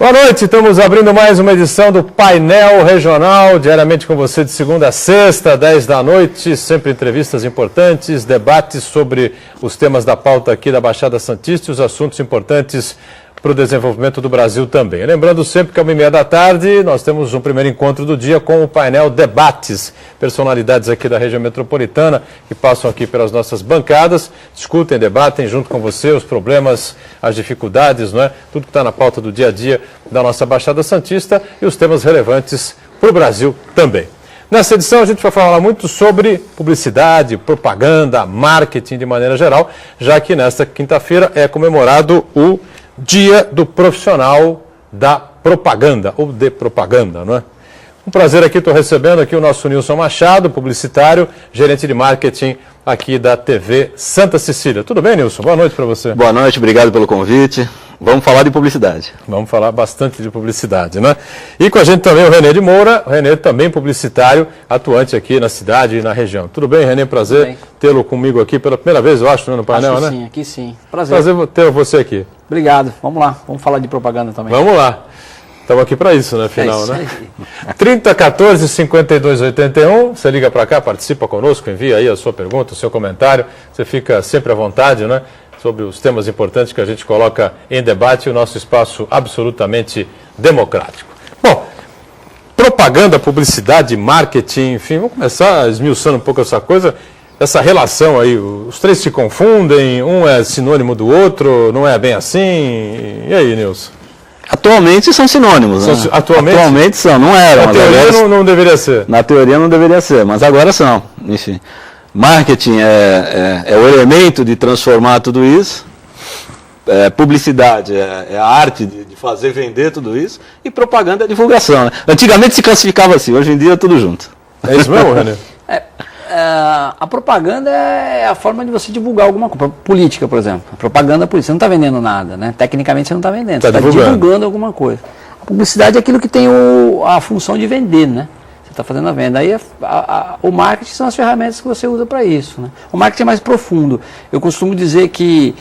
Boa noite, estamos abrindo mais uma edição do Painel Regional, diariamente com você de segunda a sexta, 10 da noite, sempre entrevistas importantes, debates sobre os temas da pauta aqui da Baixada Santista e os assuntos importantes para o desenvolvimento do Brasil também. Lembrando sempre que às 1h30 da tarde nós temos um primeiro encontro do dia com o painel Debates, personalidades aqui da região metropolitana que passam aqui pelas nossas bancadas, discutem, debatem junto com você os problemas, as dificuldades, não é? Tudo que está na pauta do dia a dia da nossa Baixada Santista e os temas relevantes para o Brasil também. Nessa edição a gente vai falar muito sobre publicidade, propaganda, marketing de maneira geral, já que nesta quinta-feira é comemorado o Dia do Profissional da Propaganda, ou de propaganda, não é? Um prazer aqui, estou recebendo aqui o nosso Nilson Machado, publicitário, gerente de marketing aqui da TV Santa Cecília. Tudo bem, Nilson? Boa noite para você. Boa noite, obrigado pelo convite. Vamos falar de publicidade. Vamos falar bastante de publicidade, né? E com a gente também o Renê de Moura, o Renê também publicitário, atuante aqui na cidade e na região. Tudo bem, Renê? Prazer tê-lo comigo aqui pela primeira vez, eu acho, no painel, acho que né? Sim, aqui sim. Prazer. Prazer ter você aqui. Obrigado. Vamos lá, vamos falar de propaganda também. Vamos lá. Estamos aqui para isso, né, afinal, né? 3014 5281, você liga para cá, participa conosco, envia aí a sua pergunta, o seu comentário, você fica sempre à vontade, né? Sobre os temas importantes que a gente coloca em debate, o nosso espaço absolutamente democrático. Bom, propaganda, publicidade, marketing, enfim, vamos começar esmiuçando um pouco essa coisa, essa relação aí, os três se confundem, um é sinônimo do outro, não é bem assim? E aí, Nilson? Atualmente são sinônimos, né? Atualmente são, não eram. Na teoria agora, não deveria ser. Na teoria não deveria ser, mas agora são, enfim. Marketing é o elemento de transformar tudo isso, publicidade é a arte de fazer vender tudo isso, e propaganda é divulgação, né? Antigamente se classificava assim, hoje em dia é tudo junto. É isso mesmo, René? A propaganda é a forma de você divulgar alguma coisa. Política, por exemplo. A propaganda política. Você não está vendendo nada, né? Tecnicamente você não está vendendo, você está divulgando alguma coisa. A publicidade é aquilo que tem a função de vender, né? Você está fazendo a venda. Aí o marketing são as ferramentas que você usa para isso, né? O marketing é mais profundo. Eu costumo dizer que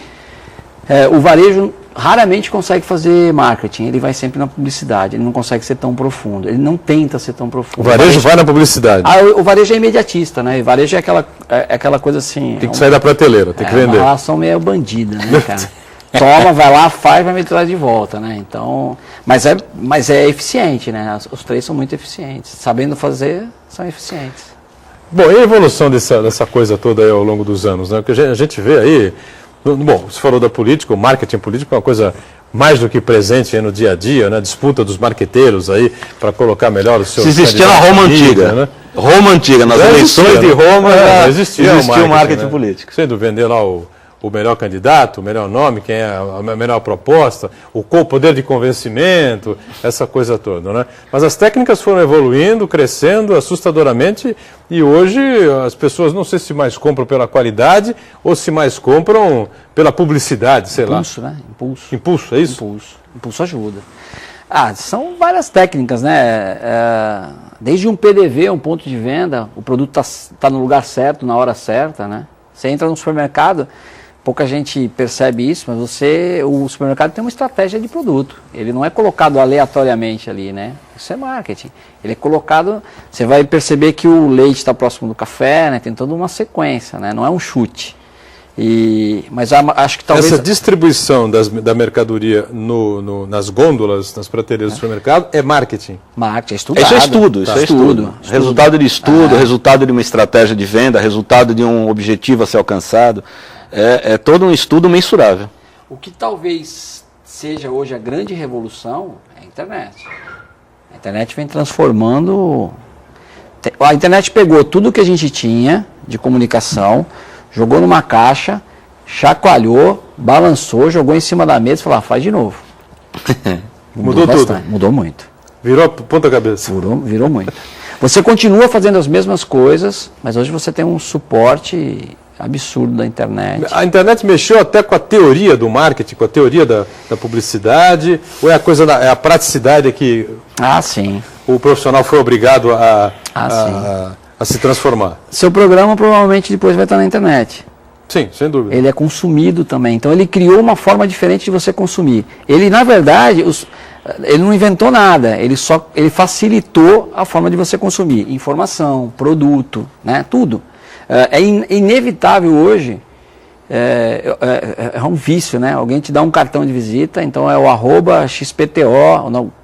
o varejo raramente consegue fazer marketing, ele vai sempre na publicidade, ele não consegue ser tão profundo, ele não tenta ser tão profundo. O varejo vai na publicidade? O varejo é imediatista, né? O varejo é aquela coisa assim... Tem que sair da prateleira, tem que vender. É uma relação meio bandida, né, cara? Toma, vai lá, faz, vai me trazer de volta, né? Então, mas é eficiente, né? Os três são muito eficientes. Sabendo fazer, são eficientes. Bom, e a evolução dessa coisa toda aí ao longo dos anos, né? Porque a gente vê aí... Bom, você falou da política, o marketing político é uma coisa mais do que presente aí no dia a dia, né? Disputa dos marqueteiros aí para colocar melhor os seus... Se existia na Roma antiga, né? Roma antiga, nas eleições de Roma existia o marketing político. Sendo vender lá o melhor candidato, o melhor nome, quem é a melhor proposta, o poder de convencimento, essa coisa toda, né? Mas as técnicas foram evoluindo, crescendo assustadoramente e hoje as pessoas não sei se mais compram pela qualidade ou se mais compram pela publicidade, sei lá. Impulso, né? Impulso. Impulso, é isso? Impulso ajuda. São várias técnicas, né? Desde um PDV, um ponto de venda, o produto tá no lugar certo, na hora certa, né? Você entra no supermercado, pouca gente percebe isso, mas o supermercado tem uma estratégia de produto. Ele não é colocado aleatoriamente ali, né? Isso é marketing. Ele é colocado, você vai perceber que o leite está próximo do café, né? Tem toda uma sequência, né? Não é um chute. Mas acho que talvez... Essa distribuição da mercadoria nas gôndolas, nas prateleiras do supermercado, é marketing? Marketing, é estudado. Isso é estudo, isso é estudo. Resultado de estudo, resultado de uma estratégia de venda, resultado de um objetivo a ser alcançado. É todo um estudo mensurável. O que talvez seja hoje a grande revolução é a internet. A internet vem transformando... A internet pegou tudo que a gente tinha de comunicação, jogou numa caixa, chacoalhou, balançou, jogou em cima da mesa e falou, faz de novo. Mudou tudo? Mudou muito. Virou ponta cabeça? Virou muito. Você continua fazendo as mesmas coisas, mas hoje você tem um suporte absurdo da internet. A internet mexeu até com a teoria do marketing, com a teoria da publicidade, ou é a praticidade que sim. o profissional foi obrigado a se transformar? Seu programa provavelmente depois vai estar na internet. Sim, sem dúvida. Ele é consumido também. Então ele criou uma forma diferente de você consumir. Ele, na verdade, Ele não inventou nada, ele facilitou a forma de você consumir informação, produto, né, tudo. É inevitável hoje, é um vício, né? Alguém te dá um cartão de visita, então é o @XPTO,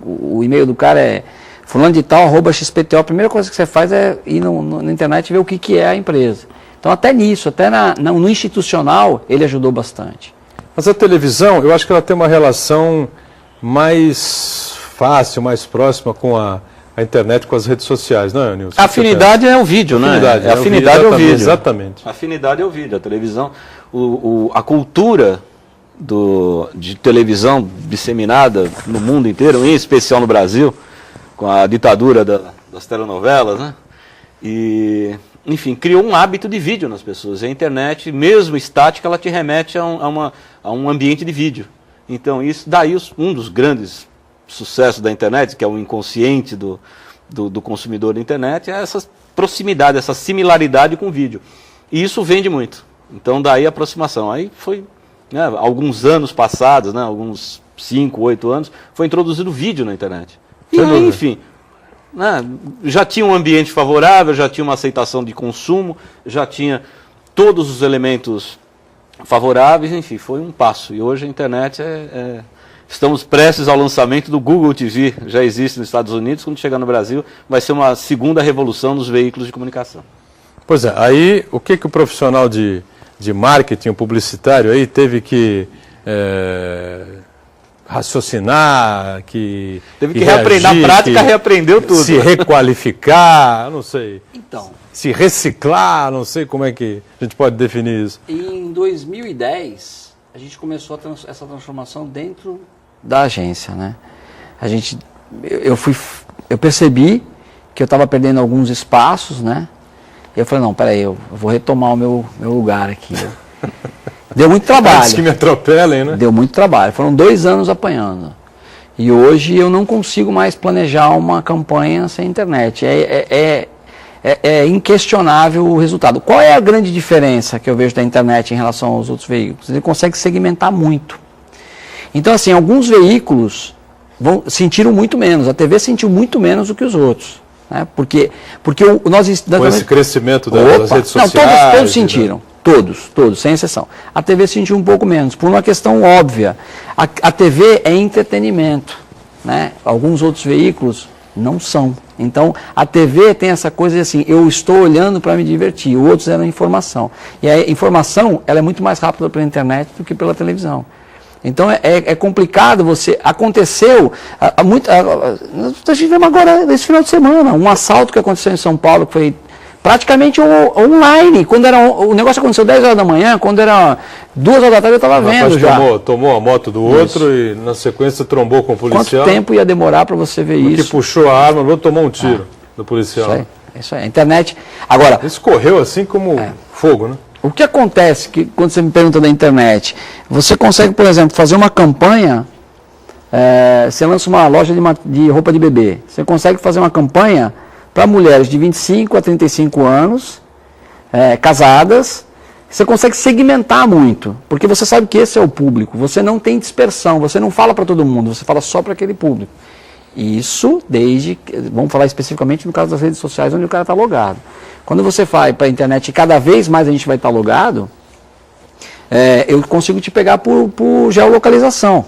o e-mail do cara é fulano de tal, @XPTO, a primeira coisa que você faz é ir na internet e ver o que é a empresa. Então até nisso, até no institucional, ele ajudou bastante. Mas a televisão, eu acho que ela tem uma relação mais fácil, mais próxima com a internet, com as redes sociais, não é, Nilson? A afinidade é o vídeo, né? Afinidade, afinidade é o vídeo. Exatamente. A afinidade é o vídeo. A televisão, a cultura de televisão disseminada no mundo inteiro, em especial no Brasil, com a ditadura das telenovelas, né? E, enfim, criou um hábito de vídeo nas pessoas. E a internet, mesmo estática, ela te remete a um ambiente de vídeo. Então, daí um dos grandes sucessos da internet, que é o inconsciente do consumidor da internet, é essa proximidade, essa similaridade com o vídeo. E isso vende muito. Então, daí a aproximação. Aí foi, né, alguns anos passados, né, alguns 5, 8 anos, foi introduzido vídeo na internet. E aí, enfim, né, já tinha um ambiente favorável, já tinha uma aceitação de consumo, já tinha todos os elementos favoráveis, enfim, foi um passo. E hoje a internet estamos prestes ao lançamento do Google TV, já existe nos Estados Unidos, quando chegar no Brasil vai ser uma segunda revolução nos veículos de comunicação. Pois é, aí o que o profissional de marketing, o publicitário aí teve que raciocinar, teve que reaprender, na prática reaprendeu tudo. Se requalificar, não sei. Então, se reciclar, não sei como é que a gente pode definir isso. Em 2010, a gente começou essa transformação dentro da agência, né? Eu percebi que eu estava perdendo alguns espaços, né? E eu falei, não, peraí, eu vou retomar o meu lugar aqui. Deu muito trabalho. Antes que me atropelem, né? Deu muito trabalho. Foram 2 anos apanhando. E hoje eu não consigo mais planejar uma campanha sem internet. É inquestionável o resultado. Qual é a grande diferença que eu vejo da internet em relação aos outros veículos? Ele consegue segmentar muito. Então, assim, alguns veículos sentiram muito menos. A TV sentiu muito menos do que os outros. Né? Porque nós... Com esse crescimento das redes sociais... Não, todos sentiram. Todos, sem exceção. A TV sentiu um pouco menos, por uma questão óbvia. A TV é entretenimento. Né? Alguns outros veículos não são. Então, a TV tem essa coisa de assim, eu estou olhando para me divertir, outros eram informação. E a informação, ela é muito mais rápida pela internet do que pela televisão. Então, é complicado você... Aconteceu, nós tivemos agora, nesse final de semana, um assalto que aconteceu em São Paulo, que foi praticamente online. O negócio aconteceu 10 horas da manhã, quando era 2 horas da tarde eu estava vendo já. Tomou a moto do outro e na sequência trombou com o policial. Quanto tempo ia demorar para você ver isso? Que puxou a arma, o outro tomou um tiro do policial. Isso aí. A internet... Agora... Isso correu assim como fogo, né? O que acontece quando você me pergunta da internet? Você consegue, por exemplo, fazer uma campanha, você lança uma loja de roupa de bebê. Você consegue fazer uma campanha para mulheres de 25 a 35 anos, casadas. Você consegue segmentar muito, porque você sabe que esse é o público. Você não tem dispersão, você não fala para todo mundo, você fala só para aquele público. Isso vamos falar especificamente no caso das redes sociais, onde o cara está logado. Quando você vai para a internet e cada vez mais a gente vai estar logado, eu consigo te pegar por geolocalização.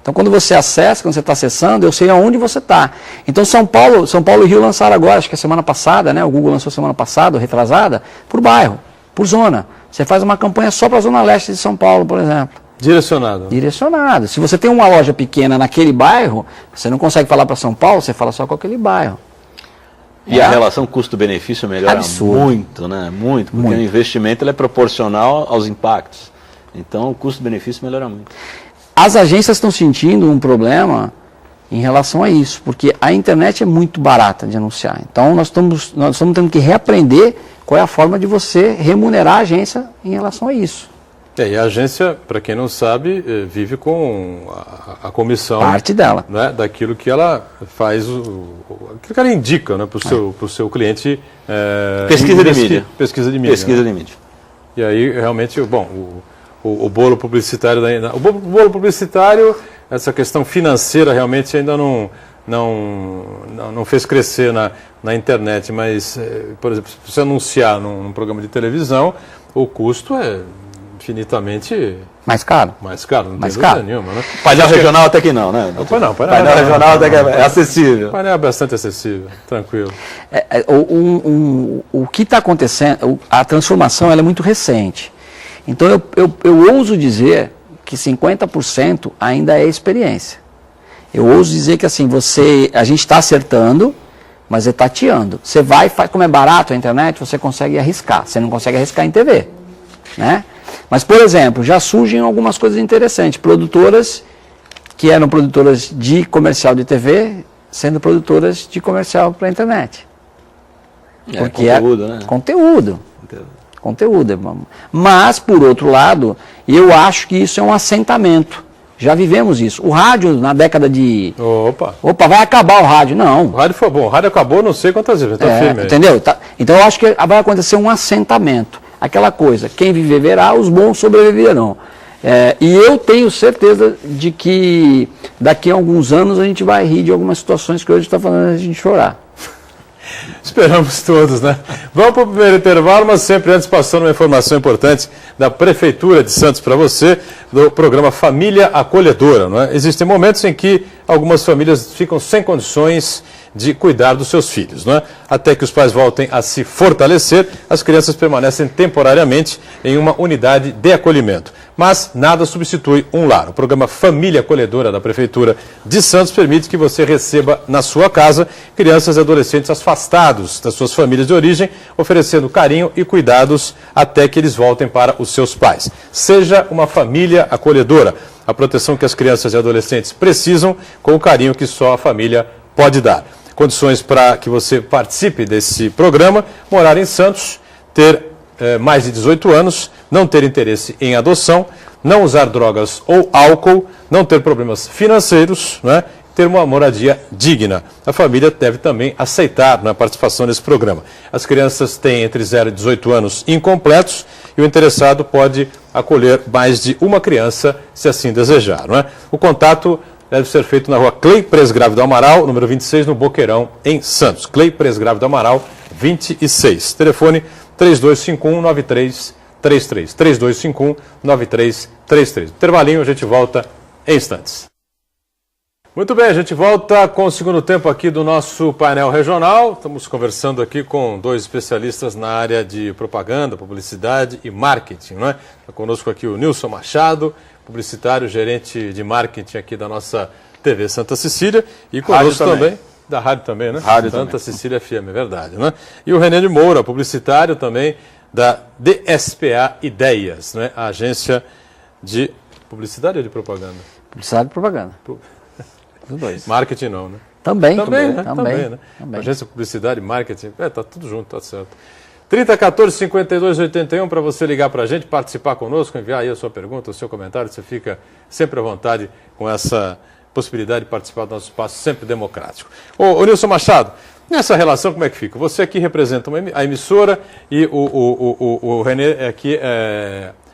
Então, quando você acessa, quando você está acessando, eu sei aonde você está. Então, São Paulo e Rio lançaram agora, acho que a semana passada, né? O Google lançou semana passada, retrasada, por bairro, por zona. Você faz uma campanha só para a zona leste de São Paulo, por exemplo. Direcionado. Se você tem uma loja pequena naquele bairro, você não consegue falar para São Paulo, você fala só com aquele bairro. E a relação custo-benefício melhora muito, né? Muito, porque o investimento ele é proporcional aos impactos. Então, o custo-benefício melhora muito. As agências estão sentindo um problema em relação a isso, porque a internet é muito barata de anunciar. Então, nós estamos tendo que reaprender qual é a forma de você remunerar a agência em relação a isso. E a agência, para quem não sabe, vive com a comissão... Parte dela. Né, daquilo que ela faz, aquilo que ela indica, né, para o seu cliente... Pesquisa de mídia. Pesquisa de mídia. E aí, realmente, bom, o bolo publicitário... O bolo publicitário essa questão financeira realmente ainda não fez crescer na internet, mas, por exemplo, se você anunciar num programa de televisão, o custo é infinitamente mais caro. Mais caro, não mais tem caro. dúvida nenhuma, né? Painel regional até que não, né? Painel regional até que é acessível. O painel é bastante acessível, tranquilo. O que está acontecendo, a transformação ela é muito recente. Então eu ouso dizer que 50% ainda é experiência. Eu ouso dizer que assim, a gente está acertando, mas é tateando. Você vai, como é barato a internet, você consegue arriscar. Você não consegue arriscar em TV, né? Mas, por exemplo, já surgem algumas coisas interessantes. Produtoras que eram produtoras de comercial de TV, sendo produtoras de comercial para a internet. Porque conteúdo, né? Conteúdo. Mas, por outro lado, eu acho que isso é um assentamento. Já vivemos isso. O rádio, na década de... Opa, vai acabar o rádio. Não. O rádio foi bom. O rádio acabou não sei quantas vezes. Está firme aí. Entendeu? Então, eu acho que vai acontecer um assentamento. Aquela coisa, quem viver verá, os bons sobreviverão. E eu tenho certeza de que daqui a alguns anos a gente vai rir de algumas situações que hoje está falando a gente chorar. Esperamos todos, né? Vamos para o primeiro intervalo, mas sempre antes passando uma informação importante da Prefeitura de Santos para você, do programa Família Acolhedora, não é? Existem momentos em que algumas famílias ficam sem condições de cuidar dos seus filhos, não é? Até que os pais voltem a se fortalecer, as crianças permanecem temporariamente em uma unidade de acolhimento. Mas nada substitui um lar. O programa Família Acolhedora da Prefeitura de Santos permite que você receba na sua casa crianças e adolescentes afastados das suas famílias de origem, oferecendo carinho e cuidados até que eles voltem para os seus pais. Seja uma família acolhedora, a proteção que as crianças e adolescentes precisam com o carinho que só a família pode dar. Condições para que você participe desse programa: morar em Santos, ter mais de 18 anos, não ter interesse em adoção, não usar drogas ou álcool, não ter problemas financeiros, né? Ter uma moradia digna. A família deve também aceitar a participação nesse programa. As crianças têm entre 0 e 18 anos incompletos e o interessado pode acolher mais de uma criança, se assim desejar, não é? O contato deve ser feito na rua Clei Presgrave do Amaral, número 26, no Boqueirão, em Santos. Clei Presgrave do Amaral, 26. Telefone 3251-9333. 3251-9333. Intervalinho, a gente volta em instantes. Muito bem, a gente volta com o segundo tempo aqui do nosso painel regional. Estamos conversando aqui com dois especialistas na área de propaganda, publicidade e marketing, não é? Está conosco aqui o Nilson Machado, publicitário, gerente de marketing aqui da nossa TV Santa Cecília, e conosco também, da rádio também, né? Rádio Santa também. Cecília FM, é verdade, né? E o René de Moura, publicitário também da DSPA Ideias, né? A agência de publicidade ou de propaganda? Publicidade e propaganda. Os dois. Marketing não, né? Também, né? também. Também. Agência de publicidade e marketing, tá tudo junto, tá certo. 3014-5281 para você ligar para a gente, participar conosco, enviar aí a sua pergunta, o seu comentário. Você fica sempre à vontade com essa possibilidade de participar do nosso espaço sempre democrático. Ô Nilson Machado, nessa relação como é que fica? Você aqui representa a emissora e o René aqui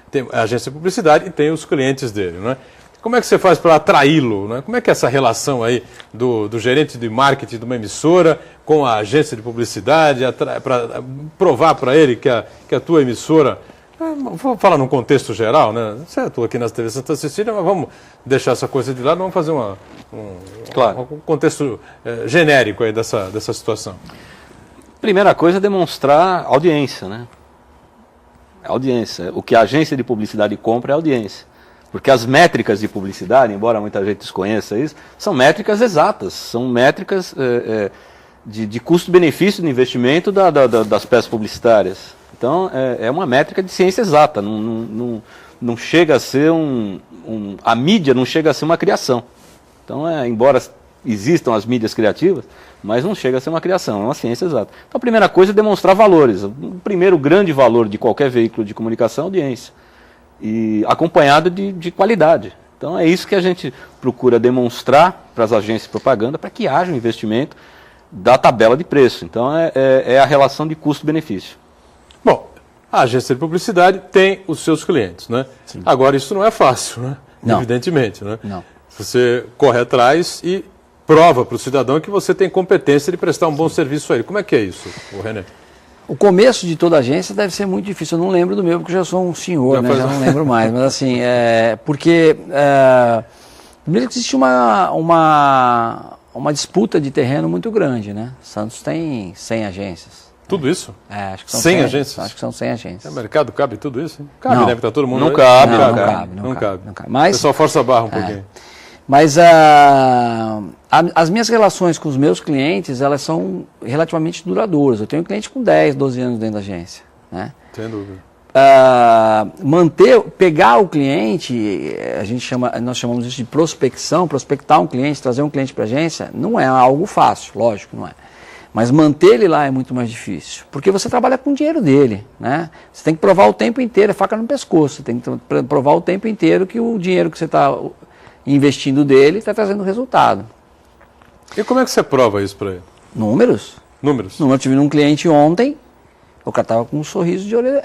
tem a agência de publicidade e tem os clientes dele, não é? Como é que você faz para atraí-lo, né? Como é que é essa relação aí do gerente de marketing de uma emissora com a agência de publicidade, para provar para ele que a tua emissora, vou falar num contexto geral, né? Você atua aqui na TV Santa Cecília, mas vamos deixar essa coisa de lado, vamos fazer um contexto genérico aí dessa situação. Primeira coisa é demonstrar audiência, né? Audiência. O que a agência de publicidade compra é audiência. Porque as métricas de publicidade, embora muita gente desconheça isso, são métricas exatas, são métricas de custo-benefício do investimento das peças publicitárias. Então, é uma métrica de ciência exata, não chega a ser a mídia não chega a ser uma criação. Então, embora existam as mídias criativas, mas não chega a ser uma criação, é uma ciência exata. Então, a primeira coisa é demonstrar valores. O primeiro grande valor de qualquer veículo de comunicação é a audiência. E acompanhado de qualidade. Então é isso que a gente procura demonstrar para as agências de propaganda, para que haja um investimento da tabela de preço. Então é a relação de custo-benefício. Bom, a agência de publicidade tem os seus clientes, né? Sim. Agora isso não é fácil, né? Não. Evidentemente, né? Não. Você corre atrás e prova para o cidadão que você tem competência de prestar um bom serviço a ele. Como é que é isso, René? O começo de toda agência deve ser muito difícil. Eu não lembro do meu, porque eu já sou um senhor, né? Já não lembro mais. Mas assim, porque primeiro que existe uma disputa de terreno muito grande, né? Santos tem 100 agências. Tudo isso? Acho que são 100 agências? Acho que são 100 agências. O mercado cabe tudo isso? Hein? Cabe, não. Né? Porque tá todo mundo... Não cabe, não cabe. Mas, o pessoal força a barra um pouquinho. Mas as minhas relações com os meus clientes, elas são relativamente duradouras. Eu tenho cliente com 10, 12 anos dentro da agência. Né? Sem dúvida. Pegar o cliente, nós chamamos isso de prospecção, prospectar um cliente, trazer um cliente para a agência, não é algo fácil, lógico, não é. Mas manter ele lá é muito mais difícil, porque você trabalha com o dinheiro dele, né? Você tem que provar o tempo inteiro, é faca no pescoço, você tem que provar o tempo inteiro que o dinheiro que você está investindo dele está trazendo resultado. E como é que você prova isso para ele? Números. Eu tive um cliente ontem, o cara estava com um sorriso de orelha.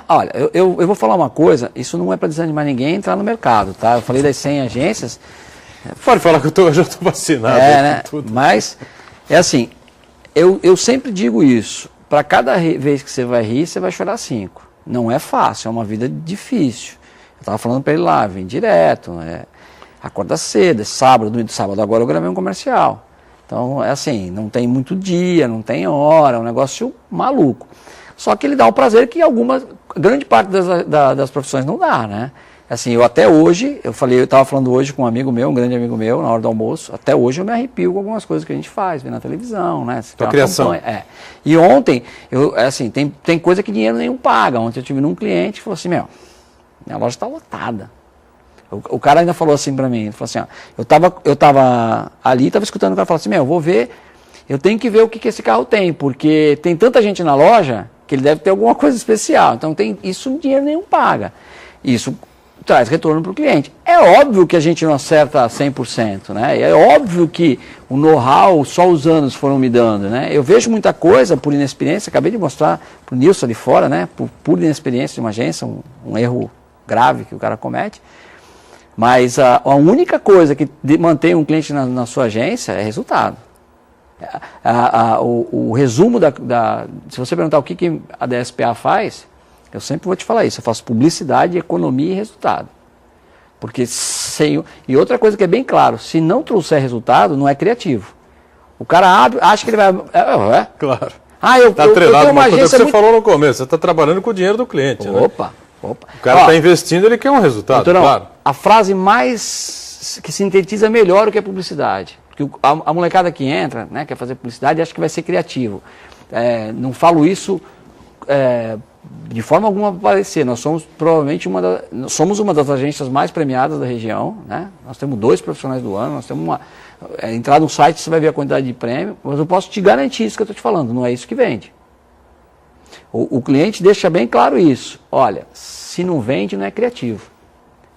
Olha, eu vou falar uma coisa, isso não é para desanimar ninguém a entrar no mercado, tá? Eu falei das 100 agências. Pode falar que eu já estou vacinado. Né? Tudo. Mas, é assim, eu sempre digo isso, para cada vez que você vai rir, você vai chorar 5. Não é fácil, é uma vida difícil. Eu estava falando para ele lá, vem direto, acorda cedo, é sábado, domingo, sábado agora eu gravei um comercial. Então, é assim, não tem muito dia, não tem hora, é um negócio maluco. Só que ele dá um prazer que grande parte das profissões não dá, né? Assim, eu até hoje, eu estava falando hoje com um amigo meu, um grande amigo meu, na hora do almoço, até hoje eu me arrepio com algumas coisas que a gente faz, vê na televisão, né? Tua criação. E ontem, tem coisa que dinheiro nenhum paga. Ontem eu tive um cliente que falou assim, minha loja está lotada. O cara ainda falou assim para mim, ele falou assim, eu tava ali, estava escutando o cara falar assim, eu tenho que ver o que esse carro tem, porque tem tanta gente na loja que ele deve ter alguma coisa especial. Então isso dinheiro nenhum paga. Isso traz retorno para o cliente. É óbvio que a gente não acerta 100%, né? É óbvio que o know-how só os anos foram me dando, né? Eu vejo muita coisa por inexperiência, acabei de mostrar para o Nilson ali fora, né? Por inexperiência de uma agência, um erro grave que o cara comete. Mas a única coisa que mantém um cliente na sua agência é resultado. O resumo se você perguntar o que a DSPA faz, eu sempre vou te falar isso, eu faço publicidade, economia e resultado. Porque e outra coisa que é bem claro, se não trouxer resultado, não é criativo. O cara acha que ele vai... Claro. Está atrelado uma coisa que você falou no começo, você está trabalhando com o dinheiro do cliente. Opa. O cara está investindo, ele quer um resultado, claro. A frase mais que sintetiza melhor o que é publicidade. Porque a molecada que entra, né, quer fazer publicidade, acha que vai ser criativo. Não falo isso de forma alguma para parecer. Nós somos provavelmente uma das agências mais premiadas da região. Né? Nós temos 2 profissionais do ano, nós temos entrar no site você vai ver a quantidade de prêmio, mas eu posso te garantir isso que eu estou te falando, não é isso que vende. O cliente deixa bem claro isso. Olha, se não vende, não é criativo.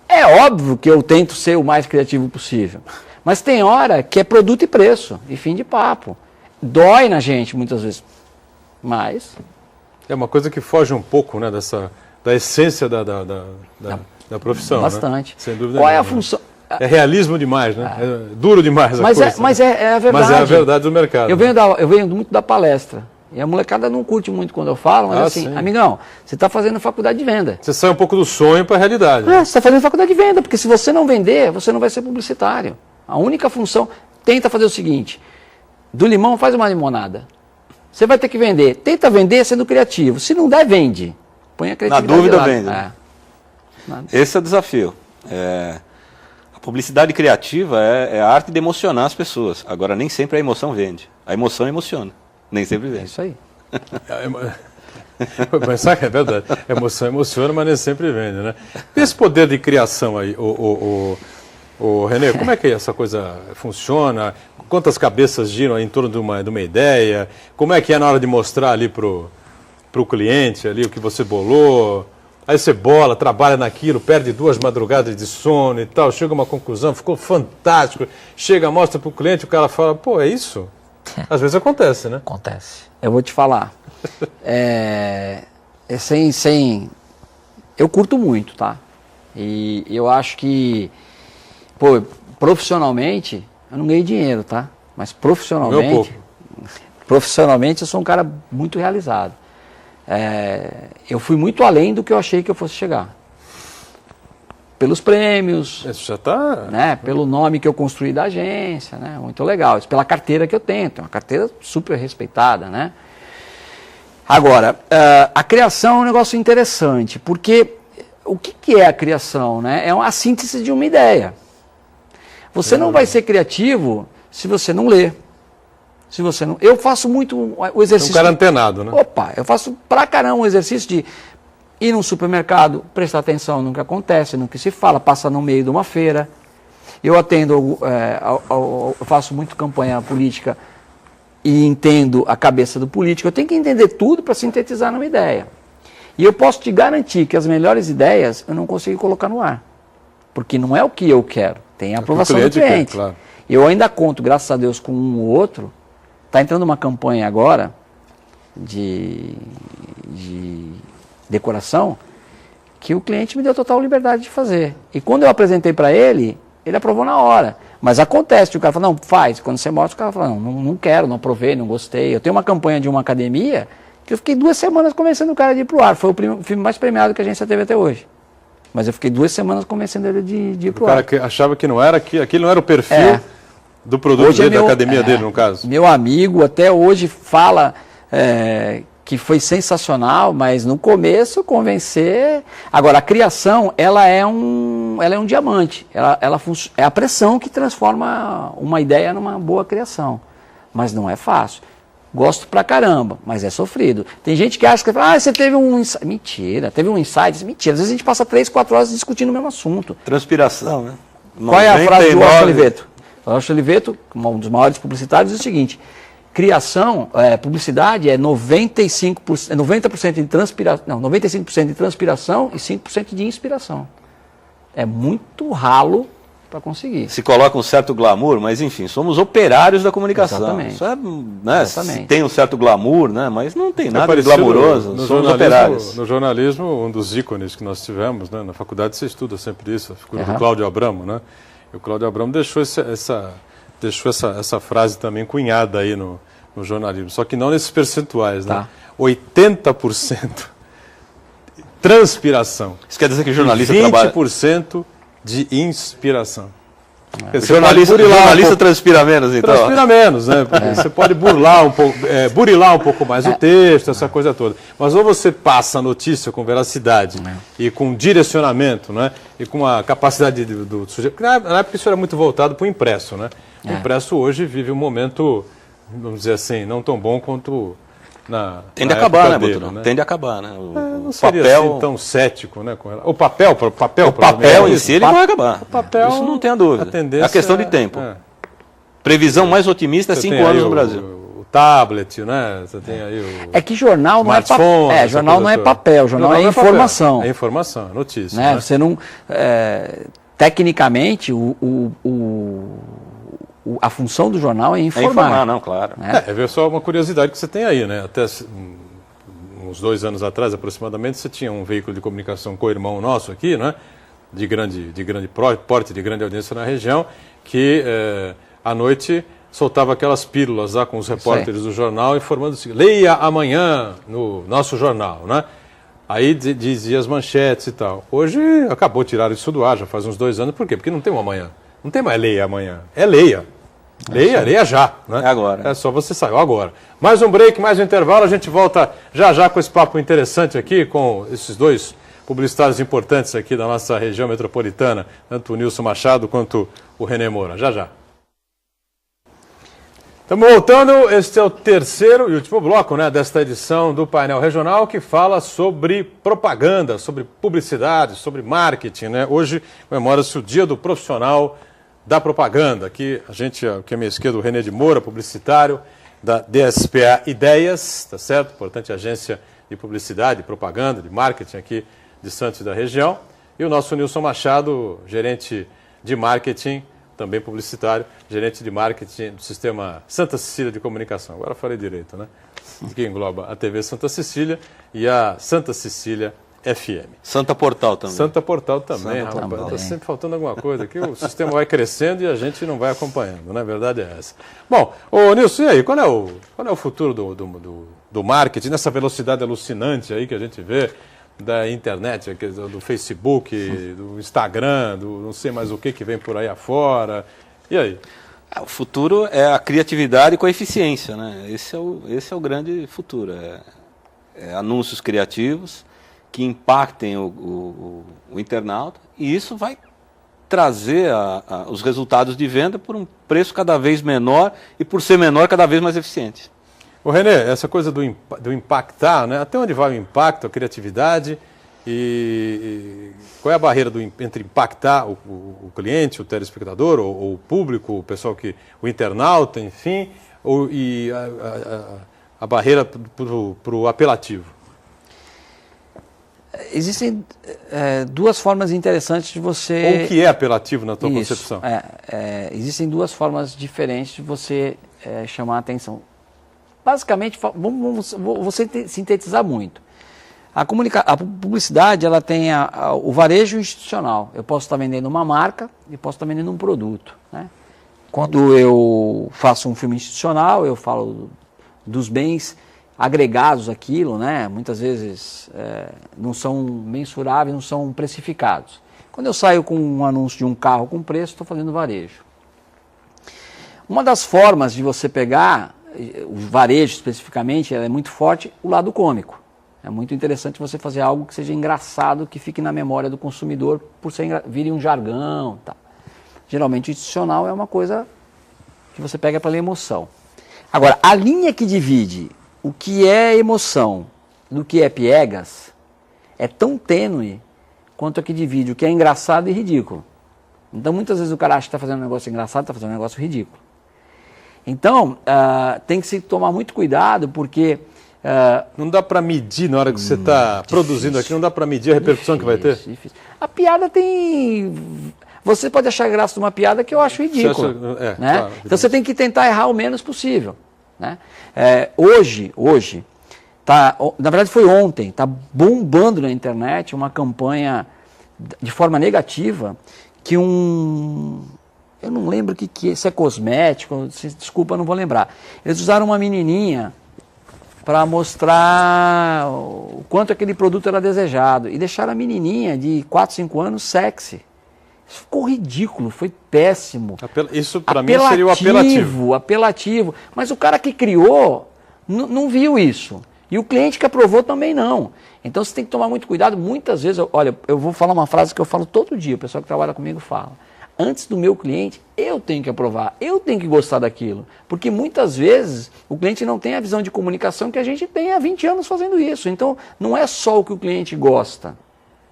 É óbvio que eu tento ser o mais criativo possível. Mas tem hora que é produto e preço, e fim de papo. Dói na gente, muitas vezes. Mas... É uma coisa que foge um pouco, né, da essência da profissão. Bastante. Né? Sem dúvida Qual nenhuma. É a função? É realismo demais, né? É duro demais a coisa. Mas é a verdade. Mas é a verdade do mercado. Eu venho muito da palestra. E a molecada não curte muito quando eu falo, mas assim, sim. Amigão, você está fazendo faculdade de venda. Você sai um pouco do sonho para a realidade. Né? Você está fazendo faculdade de venda, porque se você não vender, você não vai ser publicitário. A única função, tenta fazer o seguinte, do limão faz uma limonada. Você vai ter que vender. Tenta vender sendo criativo. Se não der, vende. Põe a criatividade. Na dúvida, lá. vende. Esse é o desafio. A publicidade criativa é a arte de emocionar as pessoas. Agora, nem sempre a emoção vende. A emoção emociona. Nem sempre vende. É isso aí. Mas sabe que é verdade. A emoção emociona, mas nem sempre vende, né? E esse poder de criação aí, René, como é que essa coisa funciona? Quantas cabeças giram em torno de uma ideia? Como é que é na hora de mostrar ali pro cliente ali o que você bolou? Aí você bola, trabalha naquilo, perde 2 madrugadas de sono e tal, chega a uma conclusão, ficou fantástico. Chega, mostra pro cliente, o cara fala, pô, é isso? Às vezes acontece, né? Acontece. Eu vou te falar. Eu curto muito, tá? E eu acho que, profissionalmente, eu não ganhei dinheiro, tá? Mas profissionalmente eu sou um cara muito realizado. Eu fui muito além do que eu achei que eu fosse chegar. Pelos prêmios, isso já tá... né? Pelo nome que eu construí da agência, né? Muito legal. Isso pela carteira que eu tenho, uma carteira super respeitada, né? Agora, a criação é um negócio interessante, porque o que é a criação, né? É a síntese de uma ideia. Você não vai ser criativo se você não lê. Se você não... Eu faço muito o exercício... Um cara antenado, né? Opa, eu faço pra caramba o exercício de ir num supermercado, prestar atenção no que acontece, no que se fala, passar no meio de uma feira. Eu atendo, eu faço muito campanha política e entendo a cabeça do político. Eu tenho que entender tudo para sintetizar numa ideia. E eu posso te garantir que as melhores ideias eu não consigo colocar no ar. Porque não é o que eu quero. Tem a aprovação do cliente. Claro. Eu ainda conto, graças a Deus, com um ou outro. Está entrando uma campanha agora de decoração que o cliente me deu total liberdade de fazer. E quando eu apresentei para ele, ele aprovou na hora. Mas acontece, o cara fala, não, faz. Quando você mostra, o cara fala, não quero, não aprovei, não gostei. Eu tenho uma campanha de uma academia que eu fiquei 2 semanas convencendo o cara de ir pro ar. Foi o filme mais premiado que a agência teve até hoje. Mas eu fiquei 2 semanas convencendo ele de ir pro ar. O cara que achava que não era, que aquilo não era o perfil do produto dele, da academia dele, no caso. Meu amigo até hoje fala que foi sensacional, mas no começo convencer... Agora, a criação, ela é um diamante. É a pressão que transforma uma ideia numa boa criação. Mas não é fácil. Gosto pra caramba, mas é sofrido. Tem gente que acha que você teve um insight. Mentira, teve um insight. Mentira, às vezes a gente passa 3, 4 horas discutindo o mesmo assunto. Transpiração, né? Qual é a frase do Jorge Oliveto? O Jorge Oliveto, um dos maiores publicitários, diz o seguinte: criação, publicidade é 90% de transpiração, não, 95% de transpiração e 5% de inspiração. É muito ralo para conseguir. Se coloca um certo glamour, mas enfim, somos operários da comunicação. Exatamente. Isso né, Exatamente. tem um certo glamour, né, mas não tem nada de glamouroso, somos operários. No jornalismo, um dos ícones que nós tivemos, né, na faculdade você estuda sempre isso, a figura do Cláudio Abramo, né? E o Cláudio Abramo deixou essa frase também cunhada aí no jornalismo, só que não nesses percentuais, né? 80% transpiração. Isso quer dizer que o jornalista 20% de inspiração. O jornalista transpira menos, então. Transpira menos, né? Porque você pode burilar um pouco mais o texto, essa coisa toda. Mas ou você passa a notícia com veracidade e com direcionamento, né? E com a capacidade do sujeito. Na época isso era muito voltado para o impresso, né? O impresso hoje vive um momento, vamos dizer assim, não tão bom quanto tende a acabar, né, Boturão? Né? Tende a acabar, né? Não seria papel assim tão cético, né? O papel em si ele vai acabar. O papel, isso não tem a dúvida. É a questão de tempo. Previsão mais otimista é 5 anos no Brasil. O tablet, né? Você tem aí É que jornal não é papel. Jornal não é papel, jornal é informação. É informação, notícia. Né? Você não. Tecnicamente, a função do jornal é informar. É informar, não, claro. É só uma curiosidade que você tem aí, né? Até uns 2 anos atrás, aproximadamente, você tinha um veículo de comunicação co-irmão nosso aqui, né? De grande porte, de grande audiência na região, que à noite soltava aquelas pílulas lá com os repórteres do jornal, informando assim, leia amanhã no nosso jornal, né? Aí dizia as manchetes e tal. Hoje acabou de tirar isso do ar, já faz uns 2 anos. Por quê? Porque não tem um amanhã. Não tem mais leia amanhã. É leia. Leia já. Né? É agora. É só você sair agora. Mais um break, mais um intervalo. A gente volta já com esse papo interessante aqui, com esses 2 publicitários importantes aqui da nossa região metropolitana, tanto o Nilson Machado quanto o René Moura. Já. Estamos voltando. Este é o terceiro e último bloco, né, desta edição do Painel Regional, que fala sobre propaganda, sobre publicidade, sobre marketing. Né? Hoje comemora-se o Dia do Profissional da Propaganda. Aqui a minha esquerda, o René de Moura, publicitário da DSPA Ideias, tá certo? Importante agência de publicidade, de propaganda, de marketing aqui de Santos e da região. E o nosso Nilson Machado, gerente de marketing, também publicitário, gerente de marketing do sistema Santa Cecília de Comunicação. Agora falei direito, né? Que engloba a TV Santa Cecília e a Santa Cecília FM. Santa Portal também. Santa Portal também, Santa rapaz. também. Está sempre faltando alguma coisa aqui. O sistema vai crescendo e a gente não vai acompanhando, né? A verdade é essa. Bom, ô Nilson, e aí? Qual é o futuro do marketing, nessa velocidade alucinante aí que a gente vê da internet, do Facebook, do Instagram, do não sei mais o que vem por aí afora? E aí? O futuro é a criatividade com a eficiência, né? Esse é o grande futuro. É anúncios criativos que impactem o internauta, e isso vai trazer os resultados de venda por um preço cada vez menor e, por ser menor, cada vez mais eficiente. Ô Renê, essa coisa do impactar, né? Até onde vai o impacto, a criatividade e qual é a barreira entre impactar o cliente, o telespectador, ou o público, o pessoal o internauta, enfim, e a barreira para o apelativo? Existem duas formas interessantes de você... Ou o que é apelativo na tua concepção? Existem duas formas diferentes de você chamar a atenção. Basicamente, vou sintetizar muito. A publicidade, ela tem o varejo institucional. Eu posso estar vendendo uma marca e posso estar vendendo um produto, né? Quando eu faço um filme institucional, eu falo dos bens agregados àquilo, né? Muitas vezes não são mensuráveis, não são precificados. Quando eu saio com um anúncio de um carro com preço, estou fazendo varejo. Uma das formas de você pegar o varejo especificamente, ela é muito forte, o lado cômico. É muito interessante você fazer algo que seja engraçado, que fique na memória do consumidor, por ser vire um jargão. Tá. Geralmente o institucional é uma coisa que você pega pela emoção. Agora, a linha que divide o que é emoção do que é piegas é tão tênue quanto a que divide o que é engraçado e ridículo. Então, muitas vezes o cara acha que está fazendo um negócio engraçado, está fazendo um negócio ridículo. Então, tem que se tomar muito cuidado, porque... não dá para medir na hora que você está produzindo aqui, não dá para medir a repercussão que vai ter? Difícil. A piada tem... Você pode achar graça de uma piada que eu acho ridícula. Né? Claro, então você tem que tentar errar o menos possível. Né? Hoje, na verdade foi ontem, está bombando na internet uma campanha de forma negativa que eu não lembro o que é, se é cosmético, desculpa, não vou lembrar. Eles usaram uma menininha para mostrar o quanto aquele produto era desejado e deixaram a menininha de 4, 5 anos sexy. Isso ficou ridículo, foi péssimo. Isso para mim seria o apelativo. Apelativo. Mas o cara que criou não viu isso. E o cliente que aprovou também não. Então você tem que tomar muito cuidado. Muitas vezes, olha, eu vou falar uma frase que eu falo todo dia, o pessoal que trabalha comigo fala. Antes do meu cliente, eu tenho que aprovar, eu tenho que gostar daquilo. Porque muitas vezes o cliente não tem a visão de comunicação que a gente tem há 20 anos fazendo isso. Então não é só o que o cliente gosta,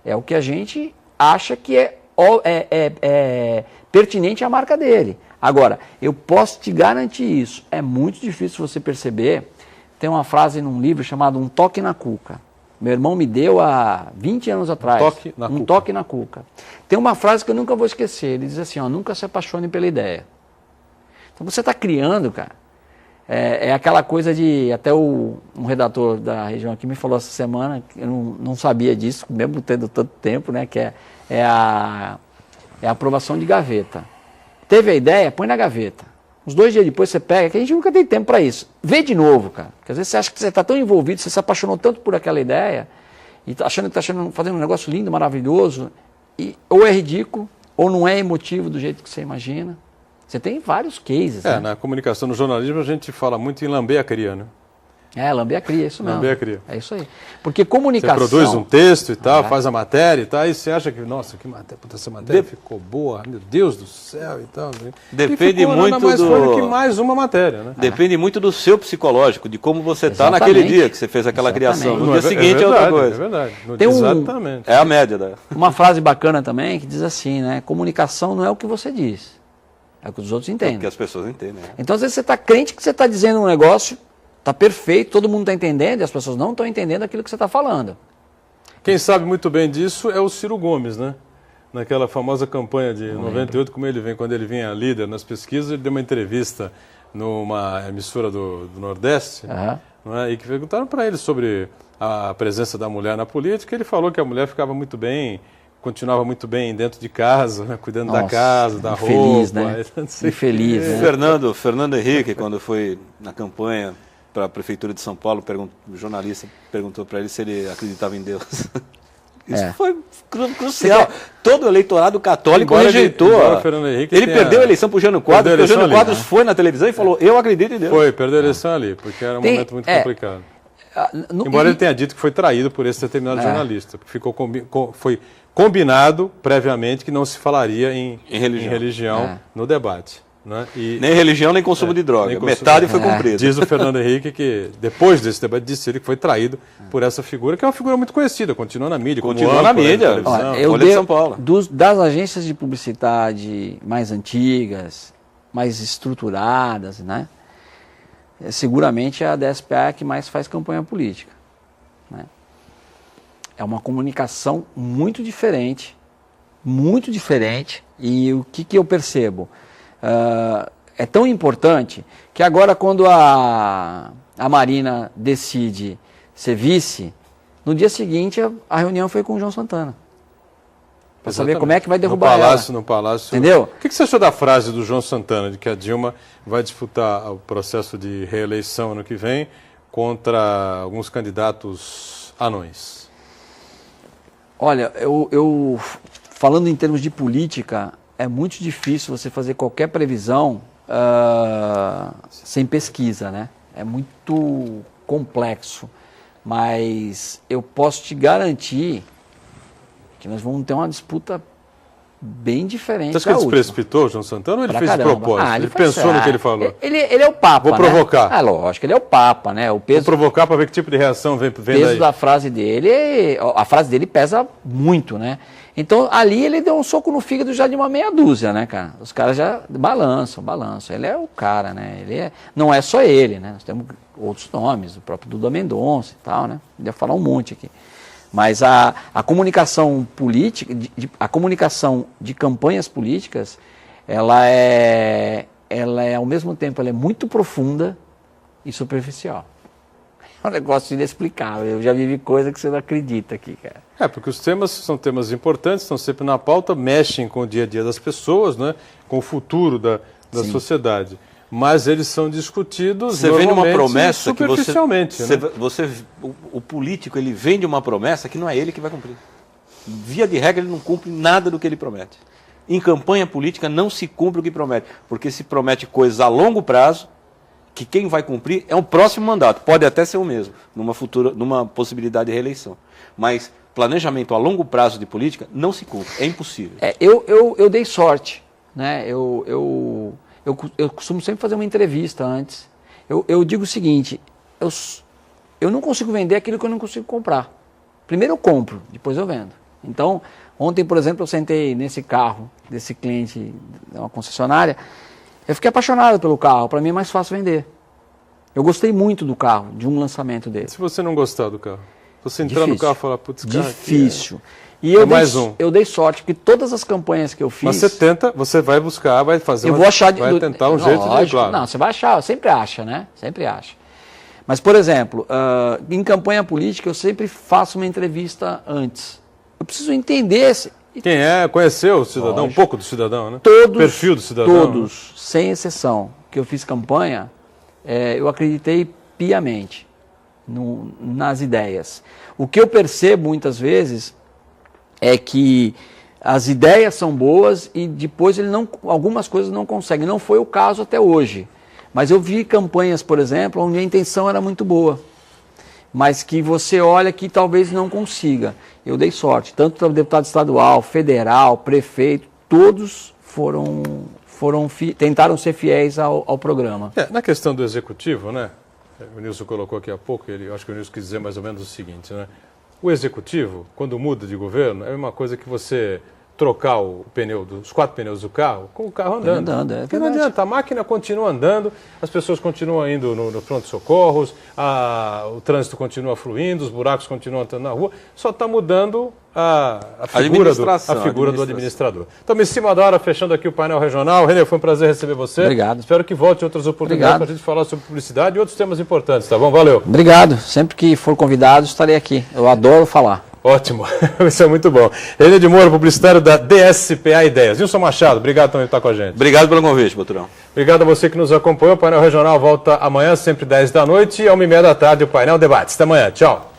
é o que a gente acha que é pertinente à marca dele. Agora, eu posso te garantir isso, é muito difícil você perceber. Tem uma frase num livro chamado Um Toque na Cuca. Meu irmão me deu há 20 anos atrás. Um toque na cuca. Tem uma frase que eu nunca vou esquecer. Ele diz assim, nunca se apaixone pela ideia. Então você está criando, cara. É aquela coisa de... Até um redator da região aqui me falou essa semana, que eu não sabia disso, mesmo tendo tanto tempo, né? Que é a aprovação de gaveta. Teve a ideia, põe na gaveta. Uns 2 dias depois você pega, que a gente nunca tem tempo para isso. Vê de novo, cara. Porque às vezes você acha que você está tão envolvido, você se apaixonou tanto por aquela ideia, e achando que está fazendo um negócio lindo, maravilhoso, e ou é ridículo, ou não é emotivo do jeito que você imagina. Você tem vários cases. Né? Na comunicação, no jornalismo, a gente fala muito em lamber a cria, né? Lamber a cria, é isso mesmo. Lamber a cria. É isso aí. Porque comunicação... Você produz um texto e tal, faz a matéria e tal, e você acha que, nossa, que matéria, puta, essa matéria ficou boa, meu Deus do céu e tal. Depende e muito mais do que mais uma matéria, né? Depende muito do seu psicológico, de como você está naquele dia que você fez aquela criação. No dia seguinte é outra coisa. É verdade. Exatamente. É a média. Uma frase bacana também que diz assim, né? Comunicação não é o que você diz, é o que os outros entendem. É o que as pessoas entendem. Né? Então, às vezes você está crente que você está dizendo um negócio, está perfeito, todo mundo está entendendo e as pessoas não estão entendendo aquilo que você está falando. Quem sabe muito bem disso é o Ciro Gomes, né? Naquela famosa campanha de 98, como ele vem, quando ele vinha líder nas pesquisas, ele deu uma entrevista numa emissora do Nordeste, não é? E que perguntaram para ele sobre a presença da mulher na política, ele falou que a mulher ficava muito bem, continuava muito bem dentro de casa, né, cuidando da casa, da infeliz, roupa. Né? Infeliz, né? Fernando Henrique, quando foi na campanha para a Prefeitura de São Paulo, o jornalista perguntou para ele se ele acreditava em Deus. Isso foi crucial. Todo o eleitorado católico rejeitou. Ele perdeu a eleição para o Jânio Quadros, porque o Jânio Quadros foi na televisão e falou, eu acredito em Deus. Foi, perdeu a eleição ali, porque era um momento muito complicado. Embora ele tenha dito que foi traído por esse determinado jornalista, porque foi combinado previamente que não se falaria em religião no debate. Né? Nem religião, nem consumo de droga. Metade foi cumprido. Diz o Fernando Henrique que, depois desse debate, disse ele que foi traído por essa figura, que é uma figura muito conhecida, continua na mídia. Continua na mídia. Folha de São Paulo. Das agências de publicidade mais antigas, mais estruturadas, né? Seguramente é a DSPA que mais faz campanha política. Né? É uma comunicação muito diferente, e o que eu percebo? É tão importante que agora, quando a Marina decide ser vice, no dia seguinte a reunião foi com o João Santana. Para saber como é que vai derrubar ela. No Palácio. Entendeu? O que você achou da frase do João Santana, de que a Dilma vai disputar o processo de reeleição ano que vem contra alguns candidatos anões? Olha, eu falando em termos de política, é muito difícil você fazer qualquer previsão sem pesquisa, né? É muito complexo. Mas eu posso te garantir que nós vamos ter uma disputa bem diferente. Você acha que ele se precipitou, João Santana, ou ele fez de propósito? Ele pensou no que ele falou? Ele é o Papa, Vou provocar. Né? Lógico, ele é o Papa, né? Vou provocar para ver que tipo de reação vem daí. O peso da frase dele, a frase dele pesa muito, né? Então, ali ele deu um soco no fígado já de uma meia dúzia, né, cara? Os caras já balançam. Ele é o cara, né? Não é só ele, né? Nós temos outros nomes, o próprio Duda Mendonça e tal, né? Podia falar um monte aqui. Mas a comunicação política, a comunicação de campanhas políticas, ela é ao mesmo tempo, ela é muito profunda e superficial. É um negócio inexplicável. Eu já vivi coisa que você não acredita aqui, cara. Porque os temas são temas importantes, estão sempre na pauta, mexem com o dia a dia das pessoas, né? Com o futuro da sociedade. Mas eles são discutidos você vende uma promessa superficialmente. O político ele vende uma promessa que não é ele que vai cumprir. Via de regra, ele não cumpre nada do que ele promete. Em campanha política não se cumpre o que promete, porque se promete coisas a longo prazo, que quem vai cumprir é o próximo mandato, pode até ser o mesmo, numa possibilidade de reeleição. Mas planejamento a longo prazo de política não se cumpre, é impossível. Eu dei sorte, né? Eu costumo sempre fazer uma entrevista antes. Eu digo o seguinte, eu não consigo vender aquilo que eu não consigo comprar. Primeiro eu compro, depois eu vendo. Então, ontem, por exemplo, eu sentei nesse carro desse cliente, uma concessionária, eu fiquei apaixonado pelo carro, para mim é mais fácil vender. Eu gostei muito do carro, de um lançamento dele. Se você não gostar do carro? Você entrar no carro e falar, putz, cara... Difícil. E eu dei sorte, porque todas as campanhas que eu fiz... Mas você vai buscar, vai fazer... vai tentar um jeito de... Claro. Não, você vai achar, sempre acha, né? Sempre acha. Mas, por exemplo, em campanha política, eu sempre faço uma entrevista antes. Eu preciso entender... Quem é, conhecer o cidadão, um pouco do cidadão, né? Todos, o perfil do cidadão. Todos, sem exceção, que eu fiz campanha, eu acreditei piamente nas ideias. O que eu percebo muitas vezes é que as ideias são boas e depois algumas coisas não conseguem. Não foi o caso até hoje. Mas eu vi campanhas, por exemplo, onde a intenção era muito boa, mas que você olha que talvez não consiga. Eu dei sorte, tanto para o deputado estadual, federal, prefeito, todos tentaram ser fiéis ao programa. Na questão do executivo, né? O Nilson colocou aqui há pouco, acho que o Nilson quis dizer mais ou menos o seguinte, né? O executivo, quando muda de governo, é uma coisa que você trocar o pneu, os 4 pneus do carro, com o carro andando. Porque não adianta, a máquina continua andando, as pessoas continuam indo no pronto-socorros, o trânsito continua fluindo, os buracos continuam entrando na rua, só está mudando a figura do administrador. Então, em cima da hora, fechando aqui o painel regional. Renê, foi um prazer receber você. Obrigado. Espero que volte em outras oportunidades para a gente falar sobre publicidade e outros temas importantes, tá bom? Valeu. Obrigado. Sempre que for convidado, estarei aqui. Eu adoro falar. Ótimo, isso é muito bom. Renê de Moura, publicitário da DSPA Ideias. Nilson Machado, obrigado também por estar com a gente. Obrigado pelo convite, Boturão. Obrigado a você que nos acompanhou. O painel regional volta amanhã, sempre 10 da noite, e às 1h30 da tarde, o painel Debates. Até amanhã, tchau.